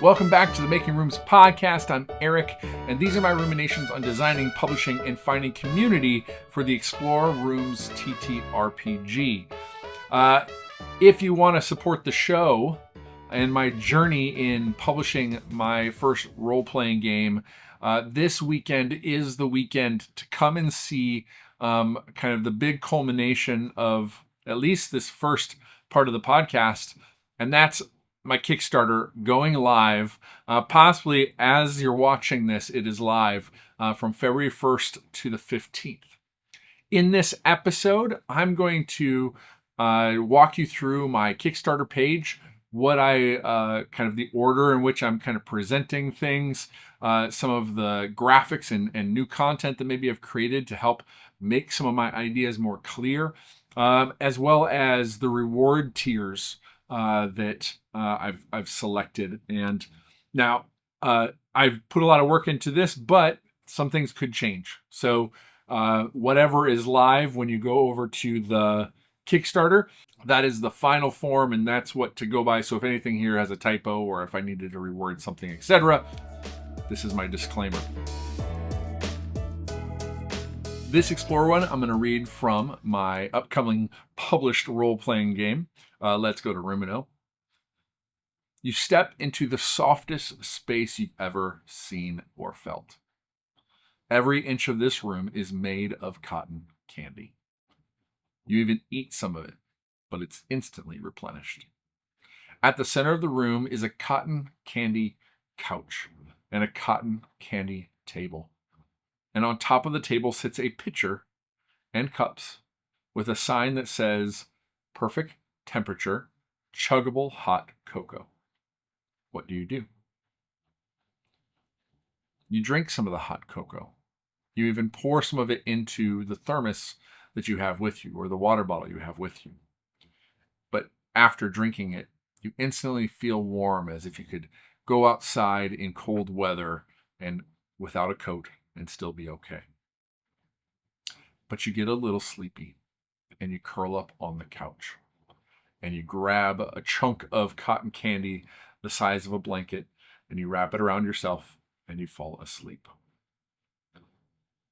Welcome back to the Making Rooms podcast. I'm Eric, and these are my ruminations on designing, publishing, and finding community for the Explore Rooms TTRPG. If you want to support the show and my journey in publishing my first role-playing game, this weekend is the weekend to come and see kind of the big culmination of at least this first part of the podcast, and that's my Kickstarter going live. Possibly as you're watching this, it is live from February 1st to the 15th. In this episode, I'm going to walk you through my Kickstarter page, what I kind of the order in which I'm kind of presenting things, some of the graphics and new content that maybe I've created to help make some of my ideas more clear, as well as the reward tiers that I've selected. And now I've put a lot of work into this, but some things could change. So whatever is live when you go over to the Kickstarter, that is the final form, and that's what to go by. So if anything here has a typo or if I needed to reword something, etc., this is my disclaimer. This Explore one, I'm going to read from my upcoming published role-playing game. Let's go to Roomino. You step into the softest space you've ever seen or felt. Every inch of this room is made of cotton candy. You even eat some of it, but it's instantly replenished. At the center of the room is a cotton candy couch and a cotton candy table. And on top of the table sits a pitcher and cups with a sign that says, "Perfect temperature, chuggable hot cocoa." What do? You drink some of the hot cocoa. You even pour some of it into the thermos that you have with you or the water bottle you have with you. But after drinking it, you instantly feel warm, as if you could go outside in cold weather and without a coat and still be okay. But you get a little sleepy and you curl up on the couch and you grab a chunk of cotton candy the size of a blanket and you wrap it around yourself and you fall asleep.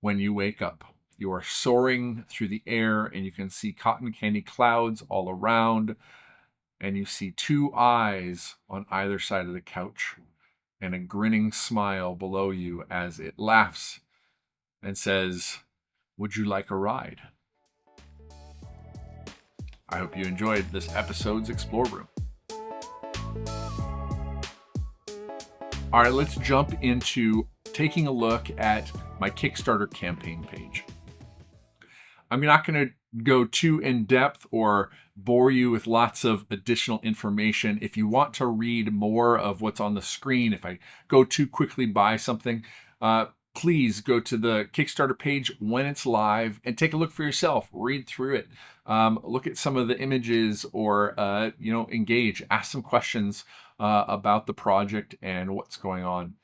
When you wake up, you are soaring through the air and you can see cotton candy clouds all around, and you see two eyes on either side of the couch and a grinning smile below you as it laughs and says, "Would you like a ride?" I hope you enjoyed this episode's Explore Room. All right, let's jump into taking a look at my Kickstarter campaign page. I'm not going to go too in depth or bore you with lots of additional information. If you want to read more of what's on the screen, if I go too quickly by something, please go to the Kickstarter page when it's live and take a look for yourself. Read through it. Look at some of the images or, engage. Ask some questions about the project and what's going on.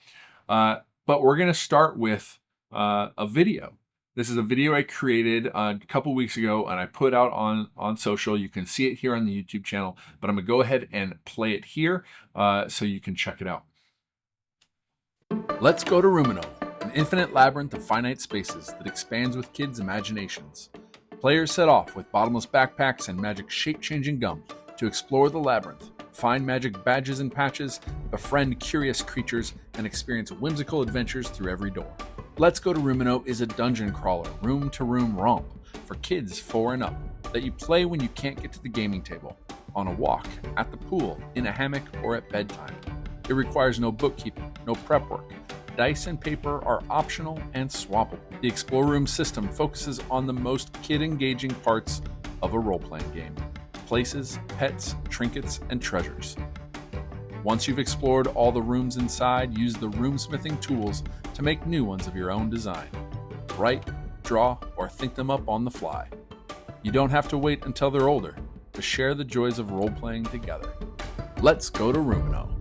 But we're going to start with a video. This is a video I created a couple weeks ago and I put out on social. You can see it here on the YouTube channel, but I'm going to go ahead and play it here so you can check it out. Let's go to Roomino, an infinite labyrinth of finite spaces that expands with kids' imaginations. Players set off with bottomless backpacks and magic shape-changing gum to explore the labyrinth, find magic badges and patches, befriend curious creatures, and experience whimsical adventures through every door. Let's Go to Roomino is a dungeon crawler, room-to-room romp for kids 4 and up that you play when you can't get to the gaming table, on a walk, at the pool, in a hammock, or at bedtime. It requires no bookkeeping, no prep work. Dice and paper are optional and swappable. The Explore Room system focuses on the most kid-engaging parts of a role-playing game: places, pets, trinkets, and treasures. Once you've explored all the rooms inside, use the room-smithing tools to make new ones of your own design. Write, draw, or think them up on the fly. You don't have to wait until they're older to share the joys of role-playing together. Let's go to Roomino.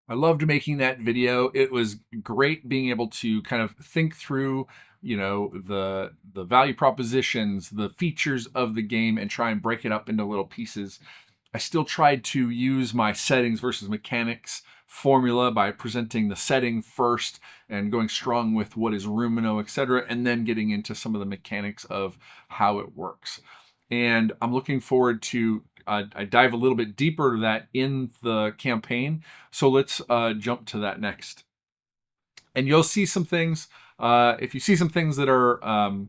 I loved making that video. It was great being able to kind of think through, the value propositions, the features of the game, and try and break it up into little pieces. I still tried to use my settings versus mechanics formula by presenting the setting first and going strong with what is Roomino, etc., and then getting into some of the mechanics of how it works. And I'm looking forward to I dive a little bit deeper to that in the campaign. So let's jump to that next. And you'll see some things. If you see some things that are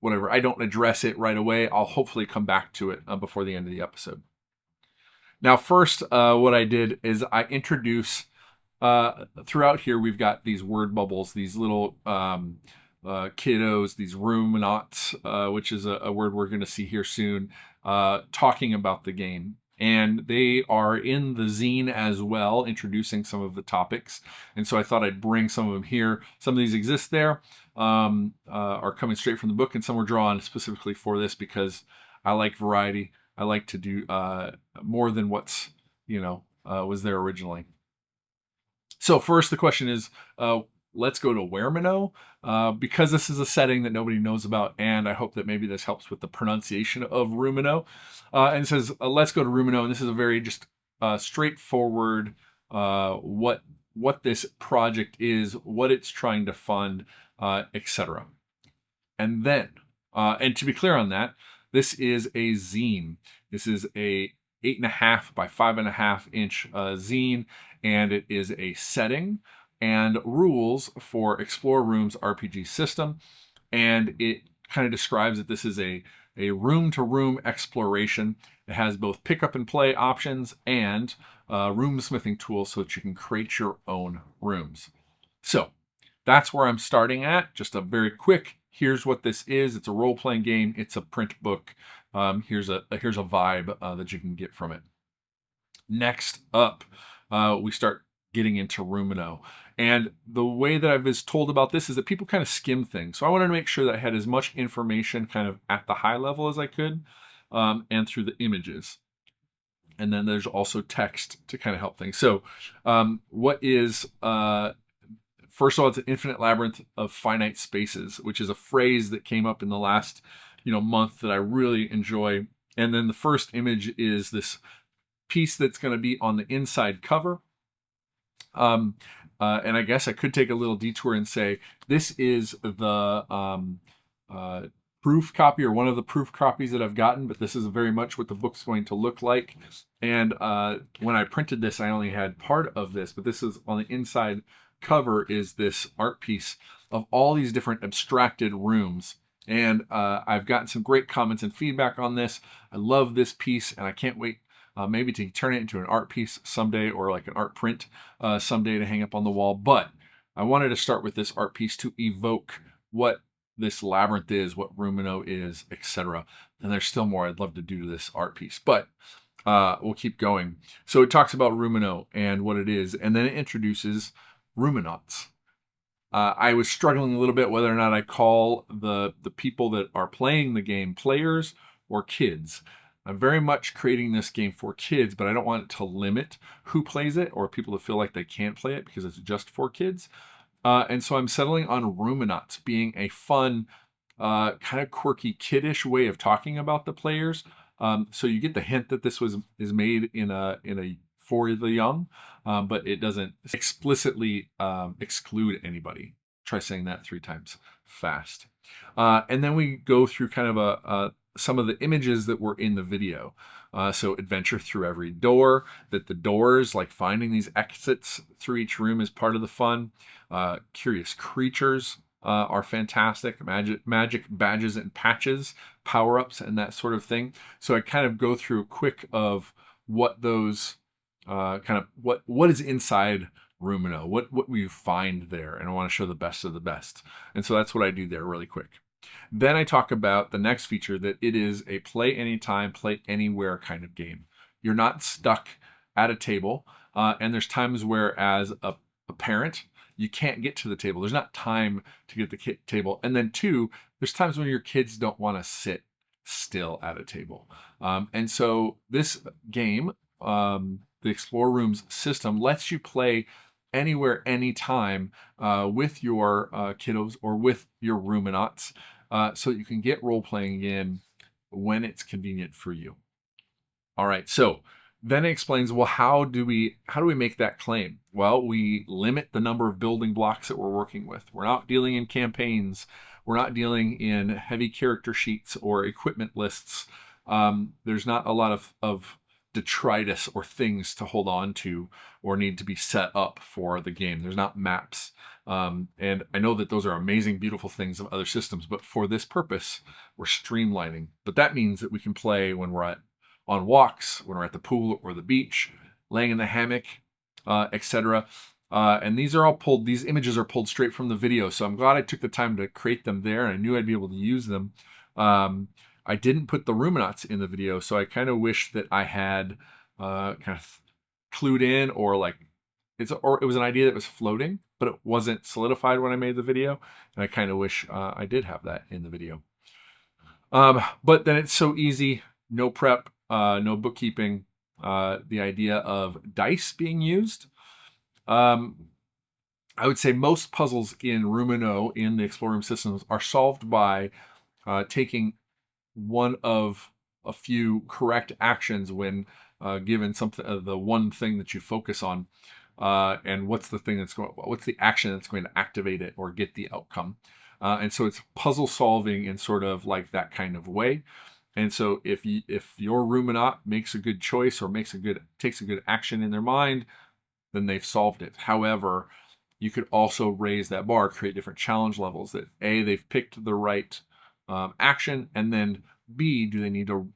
whatever, I don't address it right away, I'll hopefully come back to it before the end of the episode. Now, first, what I did is I introduce, throughout here, we've got these word bubbles, these little kiddos, these ruminants, which is a word we're going to see here soon, talking about the game. And they are in the zine as well, introducing some of the topics. And so I thought I'd bring some of them here. Some of these exist there, are coming straight from the book, and some were drawn specifically for this because I like variety. I like to do more than what's, was there originally. So first, the question is, let's go to Roomino, because this is a setting that nobody knows about, and I hope that maybe this helps with the pronunciation of Roomino. And it says, let's go to Roomino, and this is a very just straightforward what this project is, what it's trying to fund, etc. And then, and to be clear on that, this is a zine. This is a 8.5 by 5.5 inch zine, and it is a setting and rules for Explore Rooms RPG system. And it kind of describes that this is a room-to-room exploration. It has both pick up and play options and room smithing tools so that you can create your own rooms. So that's where I'm starting at. Just a very quick, here's what this is. It's a role-playing game. It's a print book. Here's a vibe that you can get from it. Next up, we start getting into Roomino. And the way that I was told about this is that people kind of skim things. So I wanted to make sure that I had as much information kind of at the high level as I could, and through the images. And then there's also text to kind of help things. So what is... First of all, it's an infinite labyrinth of finite spaces, which is a phrase that came up in the last, month that I really enjoy. And then the first image is this piece that's going to be on the inside cover. And I guess I could take a little detour and say this is the proof copy, or one of the proof copies that I've gotten, but this is very much what the book's going to look like. And when I printed this, I only had part of this, but this is on the inside cover is this art piece of all these different abstracted rooms. And I've gotten some great comments and feedback on this. I love this piece, and I can't wait maybe to turn it into an art piece someday, or like an art print someday to hang up on the wall. But I wanted to start with this art piece to evoke what this labyrinth is, what Roomino is, etc. And there's still more I'd love to do to this art piece, but we'll keep going. So it talks about Roomino and what it is, and then it introduces ruminants. I was struggling a little bit whether or not I call the people that are playing the game players or kids. I'm very much creating this game for kids, but I don't want it to limit who plays it or people to feel like they can't play it because it's just for kids. And so I'm settling on ruminants being a fun, kind of quirky, kiddish way of talking about the players. So you get the hint that this is made in a for the young, but it doesn't explicitly exclude anybody. Try saying that 3 times fast. And then we go through kind of some of the images that were in the video. So adventure through every door, that the doors, like finding these exits through each room, is part of the fun. Curious creatures are fantastic. Magic badges and patches, power-ups, and that sort of thing. So I kind of go through a quick of what those what is inside Roomino, what we find there, and I want to show the best of the best. And so that's what I do there really quick. Then I talk about the next feature, that it is a play anytime, play anywhere kind of game. You're not stuck at a table, and there's times where as a parent, you can't get to the table. There's not time to get the table. And then 2, there's times when your kids don't want to sit still at a table. And so this game, the Explore Rooms system, lets you play anywhere, anytime with your kiddos or with your ruminants, so that you can get role-playing in when it's convenient for you. All right, so then it explains, well, how do we make that claim? Well, we limit the number of building blocks that we're working with. We're not dealing in campaigns. We're not dealing in heavy character sheets or equipment lists. There's not a lot of detritus or things to hold on to or need to be set up for the game. There's not maps. And I know that those are amazing, beautiful things of other systems, but for this purpose, we're streamlining. But that means that we can play when we're on walks, when we're at the pool or the beach, laying in the hammock, etc. And these images are pulled straight from the video. So I'm glad I took the time to create them there, and I knew I'd be able to use them. I didn't put the ruminants in the video, so I kind of wish that I had kind of clued in, or it was an idea that was floating, but it wasn't solidified when I made the video. And I kind of wish I did have that in the video. But then it's so easy, no prep, no bookkeeping, the idea of dice being used. I would say most puzzles in Roomino, in the Explore Room systems, are solved by taking one of a few correct actions when given something, the one thing that you focus on, and what's the action that's going to activate it or get the outcome. And so it's puzzle solving in sort of like that kind of way. And so if your ruminant makes a good choice or takes a good action in their mind, then they've solved it. However, you could also raise that bar, create different challenge levels, that A, they've picked the right action, and then B, do they need to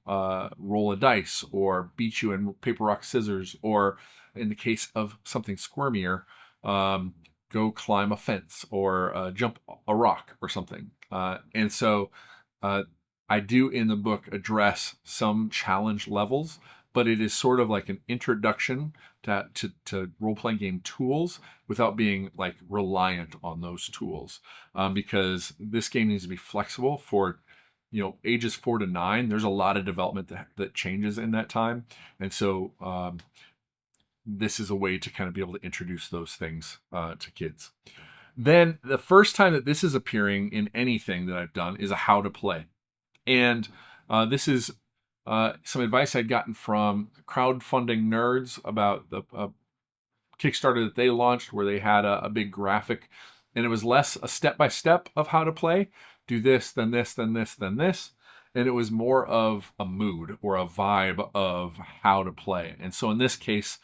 roll a dice or beat you in paper, rock, scissors, or in the case of something squirmier, go climb a fence or jump a rock or something. And so I do in the book address some challenge levels, but it is sort of like an introduction to role-playing game tools without being like reliant on those tools, because this game needs to be flexible for ages 4 to 9. There's a lot of development that changes in that time, and so this is a way to kind of be able to introduce those things to kids. Then the first time that this is appearing in anything that I've done is a how to play. And this is some advice I'd gotten from crowdfunding nerds about the Kickstarter that they launched, where they had a big graphic, and it was less a step-by-step of how to play. Do this, then this, then this, then this. And it was more of a mood or a vibe of how to play. And so in this case,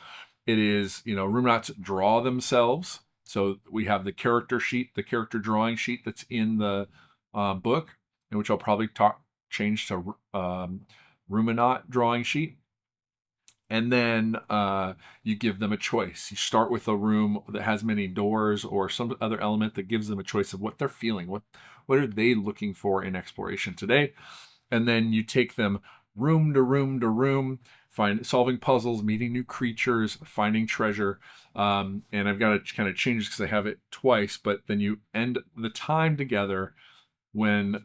it is, ruminants draw themselves. So we have the character sheet, the character drawing sheet that's in the book, and which I'll probably change to ruminant drawing sheet. And then you give them a choice. You start with a room that has many doors or some other element that gives them a choice of what they're feeling, what are they looking for in exploration today. And then you take them room to room to room, solving puzzles, meeting new creatures, finding treasure. And I've got to kind of change this because I have it twice, but then you end the time together when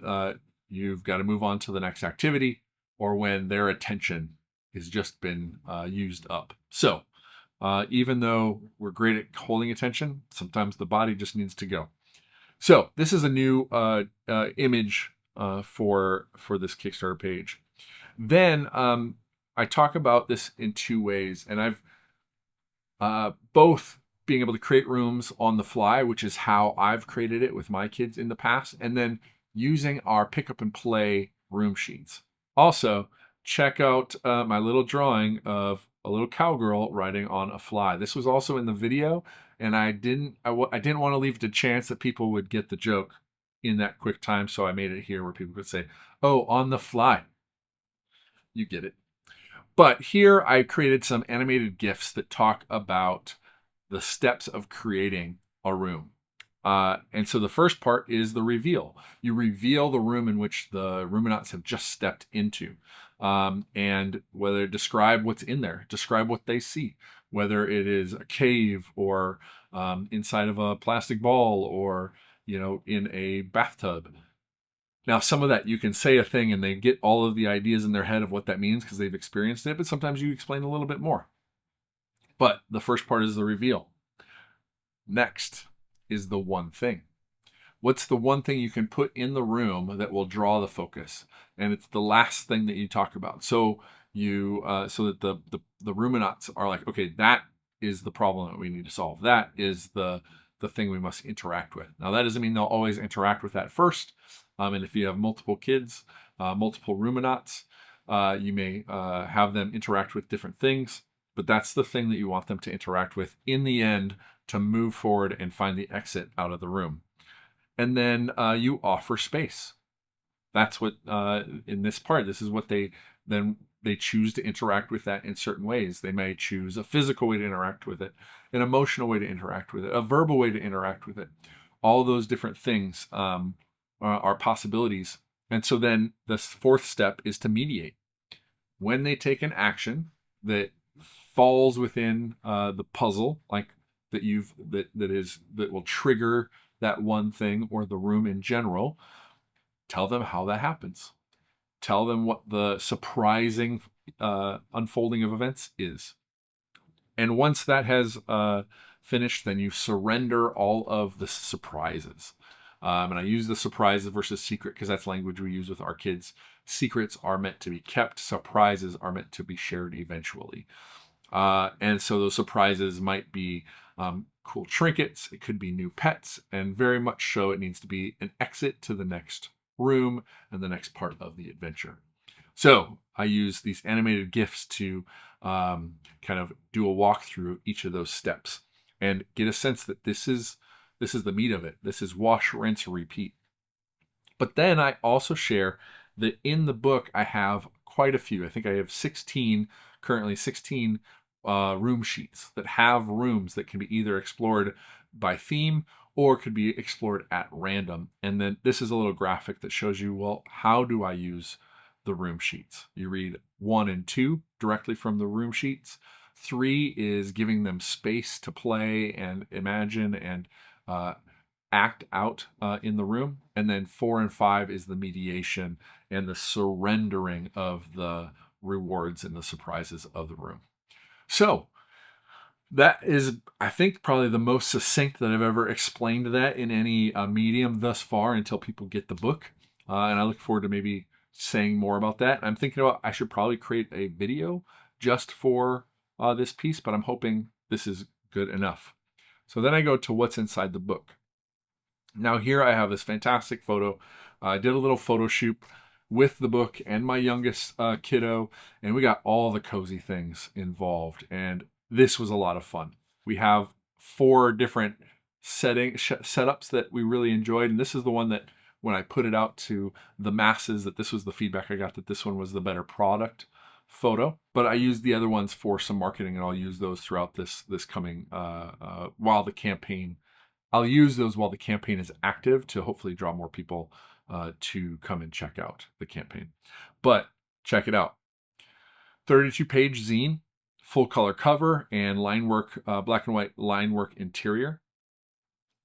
you've got to move on to the next activity, or when their attention has just been used up. So even though we're great at holding attention, sometimes the body just needs to go. So this is a new image for this Kickstarter page. Then I talk about this in two ways, and I've both being able to create rooms on the fly, which is how I've created it with my kids in the past, and then using our pick up and play room sheets. Also, check out my little drawing of a little cowgirl riding on a fly. This was also in the video, and I didn't want to leave it to chance that people would get the joke in that quick time, so I made it here where people could say, "Oh, on the fly." You get it. But here I created some animated GIFs that talk about the steps of creating a room. And so the first part is the reveal. You reveal the room in which the ruminants have just stepped into. And describe what's in there, describe what they see, whether it is a cave or inside of a plastic ball or, in a bathtub. Now, some of that you can say a thing and they get all of the ideas in their head of what that means because they've experienced it, but sometimes you explain a little bit more. But the first part is the reveal. Next is the one thing. What's the one thing you can put in the room that will draw the focus? And it's the last thing that you talk about. So so that the ruminants are like, okay, that is the problem that we need to solve. That is the thing we must interact with. Now, that doesn't mean they'll always interact with that first. And if you have multiple kids, multiple ruminants, you may have them interact with different things, but that's the thing that you want them to interact with in the end to move forward and find the exit out of the room. And then you offer space. That's what in this part, this is what they choose to interact with that in certain ways. They may choose a physical way to interact with it, an emotional way to interact with it, a verbal way to interact with it. All those different things are possibilities. And so then the fourth step is to mediate. When they take an action that falls within the puzzle, like that will trigger that one thing or the room in general, tell them how that happens. Tell them what the surprising unfolding of events is. And once that has finished, then you surrender all of the surprises. And I use the surprises versus secret because that's language we use with our kids. Secrets are meant to be kept. Surprises are meant to be shared eventually. And so those surprises might be cool trinkets. It could be new pets. And very much so, it needs to be an exit to the next room and the next part of the adventure. So I use these animated GIFs to kind of do a walkthrough of each of those steps and get a sense that this is the meat of it. This is wash, rinse, repeat. But then I also share that in the book I have quite a few. I think I have 16 room sheets that have rooms that can be either explored by theme or could be explored at random. And then this is a little graphic that shows you, well, how do I use the room sheets? You read 1 and 2 directly from the room sheets. 3 is giving them space to play and imagine and act out in the room. And then 4 and 5 is the mediation and the surrendering of the rewards and the surprises of the room. So that is, I think, probably the most succinct that I've ever explained that in any medium thus far until people get the book. And I look forward to maybe saying more about that. I'm thinking about I should probably create a video just for this piece, but I'm hoping this is good enough. So then I go to what's inside the book. Now here I have this fantastic photo. I did a little photo shoot with the book and my youngest kiddo, and we got all the cozy things involved. And this was a lot of fun. We have 4 different setups that we really enjoyed, and this is the one that when I put it out to the masses, that this was the feedback I got, that this one was the better product photo. But I used the other ones for some marketing, and I'll use those throughout this coming while the campaign. I'll use those while the campaign is active to hopefully draw more people to come and check out the campaign. But check it out. 32-page zine, full color cover and line work, black and white line work interior.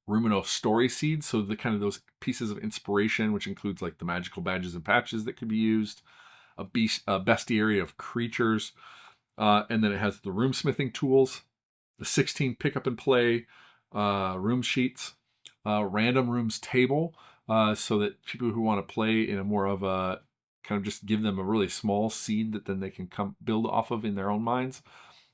Roomino story seeds, so the kind of those pieces of inspiration, which includes like the magical badges and patches that could be used, a bestiary of creatures, and then it has the room smithing tools, the 16 pick up and play room sheets, random rooms table, so that people who want to play in a more of a kind of just give them a really small seed that then they can come build off of in their own minds.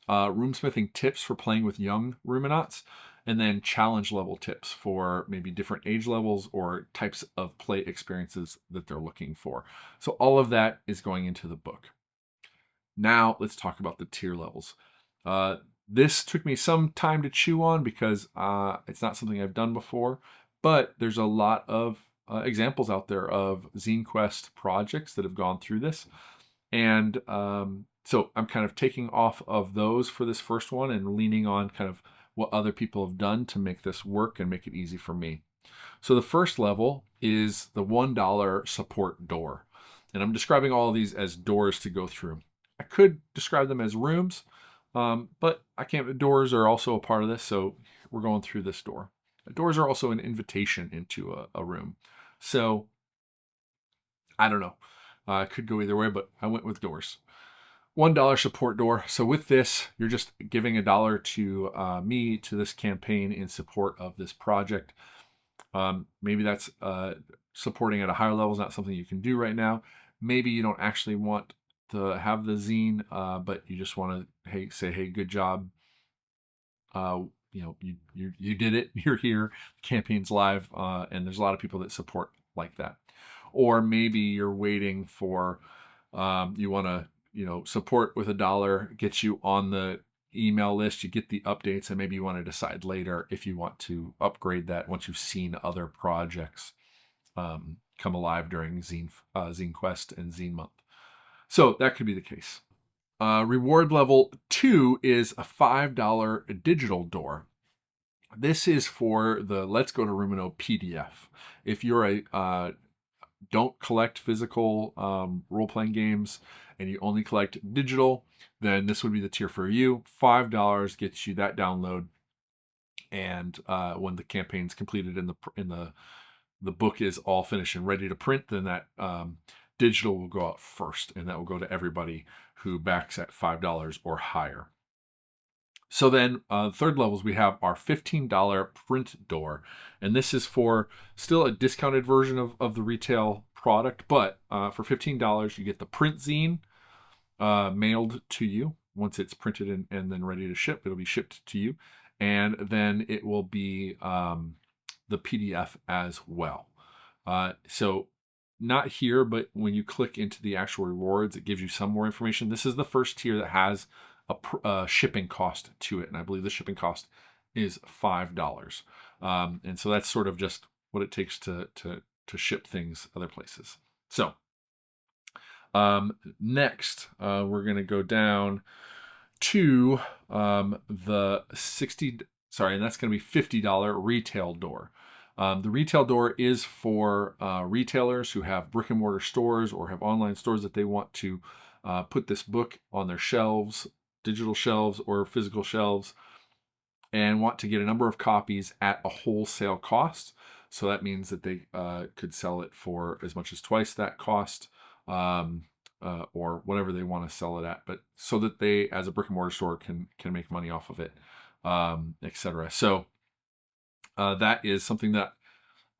Room smithing tips for playing with young ruminants, and then challenge level tips for maybe different age levels or types of play experiences that they're looking for. So all of that is going into the book. Now let's talk about the tier levels. This took me some time to chew on because it's not something I've done before, but there's a lot of examples out there of Zine Quest projects that have gone through this. And so I'm kind of taking off of those for this first one and leaning on kind of what other people have done to make this work and make it easy for me. So the first level is the $1 support door. And I'm describing all of these as doors to go through. I could describe them as rooms, but I can't. Doors are also a part of this, so we're going through this door. Doors are also an invitation into a room. So I don't know. I could go either way, but I went with doors. $1 support door. So with this, you're just giving $1 to me, to this campaign in support of this project. Maybe that's supporting at a higher level is not something you can do right now. Maybe you don't actually want have the zine, but you just want to say, hey, good job. You did it. You're here. The campaign's live, and there's a lot of people that support like that. Or maybe you're waiting for you want to support with $1, get you on the email list, you get the updates, and maybe you want to decide later if you want to upgrade that once you've seen other projects come alive during Zine Quest and Zine Month. So that could be the case. Reward level 2 is a $5 digital door. This is for the Let's Go to Roomino PDF. If you're a don't collect physical role-playing games and you only collect digital, then this would be the tier for you. $5 gets you that download, and when the campaign's completed and the book is all finished and ready to print, then that digital will go out first, and that will go to everybody who backs at $5 or higher. So then third levels, we have our $15 print door. And this is for still a discounted version of the retail product. But for $15, you get the print zine mailed to you. Once it's printed and then ready to ship, it'll be shipped to you. And then it will be the PDF as well. So not here, but when you click into the actual rewards, it gives you some more information. This is the first tier that has a shipping cost to it, and I believe the shipping cost is $5. And so that's sort of just what it takes to ship things other places. So next, we're going to go down to the and that's going to be $50 retail door. The retail door is for retailers who have brick and mortar stores or have online stores that they want to put this book on their shelves, digital shelves or physical shelves, and want to get a number of copies at a wholesale cost. So that means that they could sell it for as much as twice that cost, or whatever they want to sell it at, but so that they, as a brick and mortar store, can make money off of it, etc. So that is something that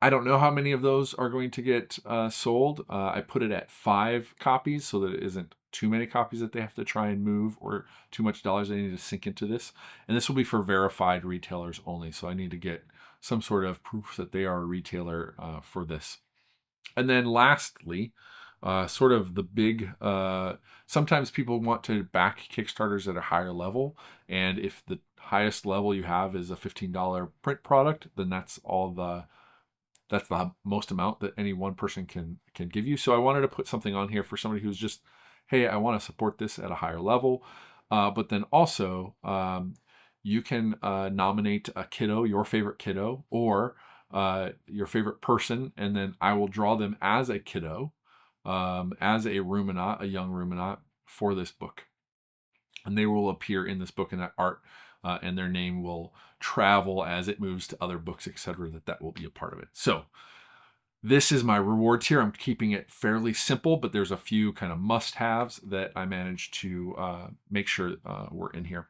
I don't know how many of those are going to get sold. I put it at 5 copies so that it isn't too many copies that they have to try and move, or too much dollars they need to sink into this. And this will be for verified retailers only. So I need to get some sort of proof that they are a retailer for this. And then lastly, sort of the big, sometimes people want to back Kickstarters at a higher level. And if the highest level you have is a $15 print product, then that's the most amount that any one person can give you. So I wanted to put something on here for somebody who's just, hey, I want to support this at a higher level. But then also you can nominate a kiddo, your favorite kiddo, or your favorite person, and then I will draw them as a kiddo, as a ruminant, a young ruminant, for this book. And they will appear in this book in that art, and their name will travel as it moves to other books, etc. That will be a part of it. So this is my rewards here. I'm keeping it fairly simple, but there's a few kind of must-haves that I managed to make sure were in here.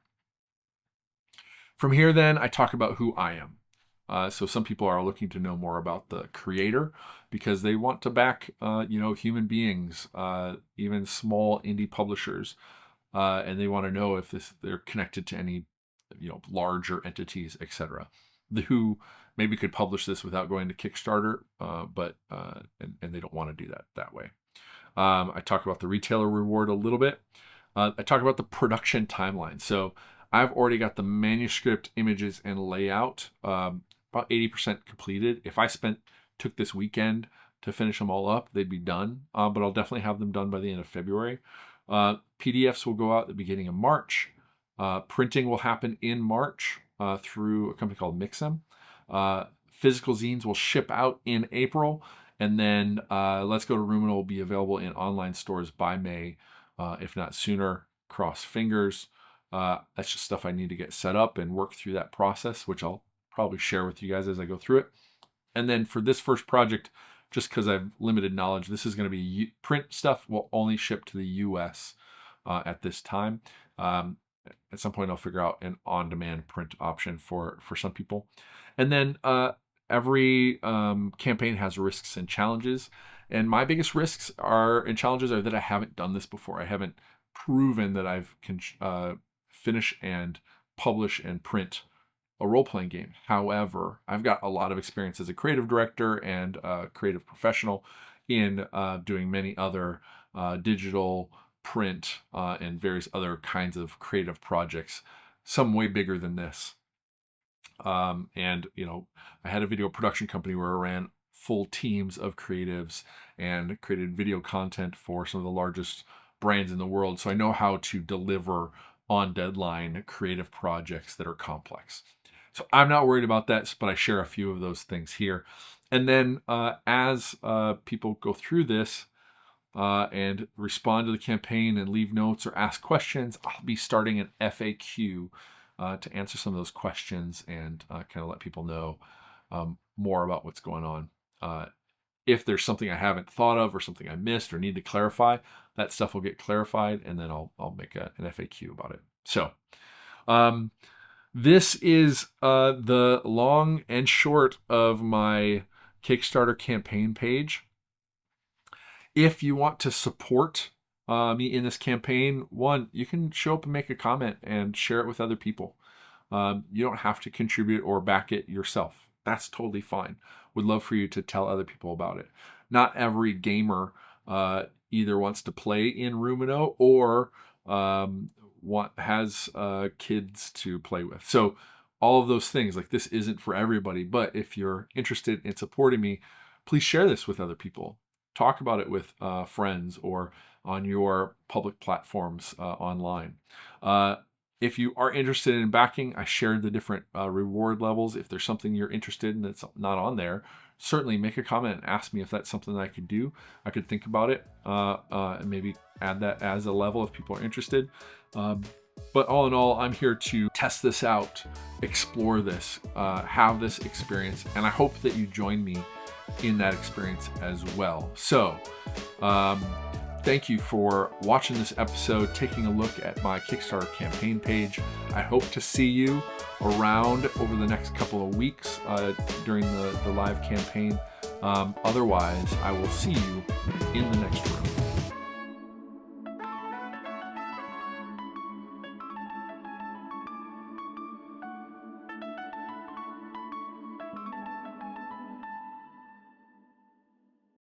From here, then, I talk about who I am. So some people are looking to know more about the creator because they want to back, human beings, even small indie publishers, and they want to know if they're connected to any, larger entities, etc. Who maybe could publish this without going to Kickstarter, but they don't want to do that way. I talk about the retailer reward a little bit. I talk about the production timeline. So I've already got the manuscript, images, and layout about 80% completed. If I took this weekend to finish them all up, they'd be done. But I'll definitely have them done by the end of February. PDFs will go out at the beginning of March. Printing will happen in March through a company called Mixem. Physical zines will ship out in April, and then Let's Go to Roomino will be available in online stores by May, if not sooner. Cross fingers. That's just stuff I need to get set up and work through that process, which I'll probably share with you guys as I go through it. And then for this first project, just because I have limited knowledge, this is going to be print stuff will only ship to the US at this time. At some point, I'll figure out an on-demand print option for some people. And then every campaign has risks and challenges. And my biggest risks and challenges are that I haven't done this before. I haven't proven that I've can finish and publish and print a role-playing game. However, I've got a lot of experience as a creative director and a creative professional in doing many other digital, print, and various other kinds of creative projects, some way bigger than this. And, I had a video production company where I ran full teams of creatives and created video content for some of the largest brands in the world. So I know how to deliver on deadline creative projects that are complex. So I'm not worried about that, but I share a few of those things here. And then as people go through this and respond to the campaign and leave notes or ask questions, I'll be starting an FAQ to answer some of those questions and kind of let people know more about what's going on. If there's something I haven't thought of or something I missed or need to clarify, that stuff will get clarified, and then I'll make an FAQ about it. So this is the long and short of my Kickstarter campaign page. If you want to support me in this campaign, one, you can show up and make a comment and share it with other people. You don't have to contribute or back it yourself. That's totally fine. Would love for you to tell other people about it. Not every gamer either wants to play in Roomino or has kids to play with. So all of those things, like, this isn't for everybody, but if you're interested in supporting me, please share this with other people. Talk about it with friends or on your public platforms online. If you are interested in backing, I shared the different reward levels. If there's something you're interested in that's not on there, certainly make a comment and ask me if that's something that I could do. I could think about it and maybe add that as a level if people are interested. But all in all, I'm here to test this out, explore this, have this experience, and I hope that you join me in that experience as well. So thank you for watching this episode, taking a look at my Kickstarter campaign page. I hope to see you around over the next couple of weeks during the live campaign. Otherwise, I will see you in the next room.